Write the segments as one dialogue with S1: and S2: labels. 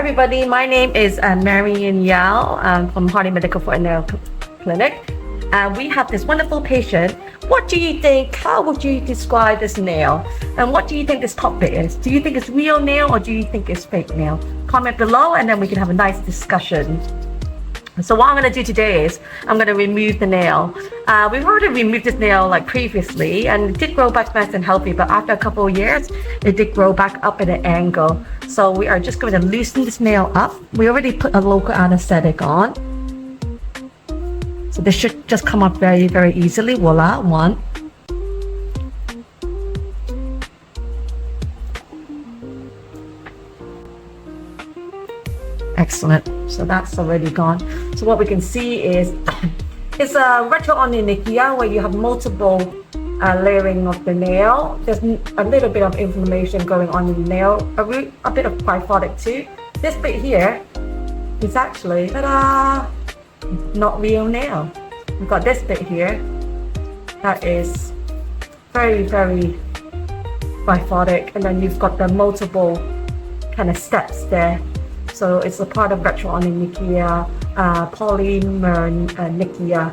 S1: everybody. My name is Marion Yao from Harley Medical Foot and Nail Clinic. We have this wonderful patient. What do you think? How would you describe this nail? And what do you think this top bit is? Do you think it's real nail or do you think it's fake nail? Comment below and then we can have a nice discussion. So what I'm going to do today is I'm going to remove the nail. We've already removed this nail like previously and it did grow back nice and healthy, but after a couple of years it did grow back up at an angle. So we are just going to loosen this nail up. We already put a local anesthetic on. So this should just come up very, very easily. Voila, one. Excellent. So that's already gone. So what we can see is it's a retroonychia where you have multiple layering of the nail. There's a little bit of inflammation going on in the nail, a bit of kyphotic too. This bit here is actually not real nail. We've got this bit here that is very, very kyphotic, and then you've got the multiple kind of steps there. So it's a part of retroonychia, polymornychia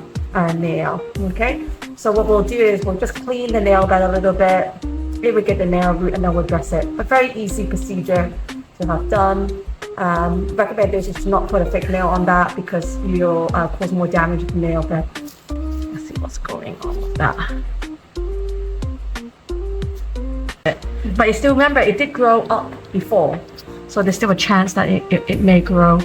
S1: nail. Okay, so what we'll do is we'll just clean the nail bed a little bit, irrigate the nail root, and then we'll dress it. A very easy procedure to have done. Recommendation is to not put a fake nail on that because you'll cause more damage to the nail bed. Let's see what's going on with that. But you still remember it did grow up before. So there's still a chance that it may grow.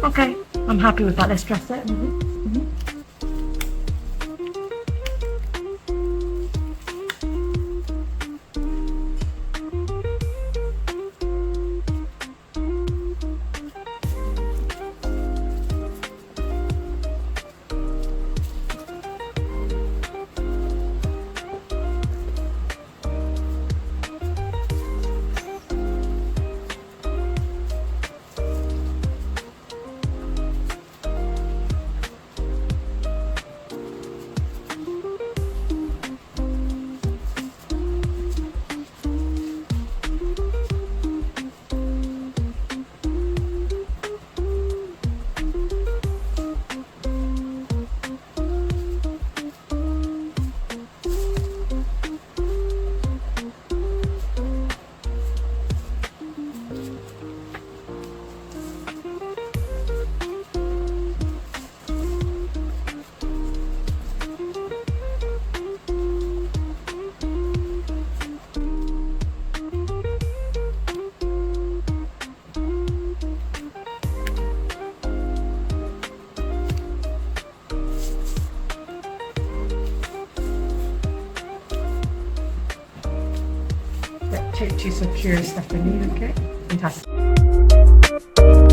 S1: Okay, I'm happy with that. Let's dress it. to secure Stephanie, okay? Fantastic.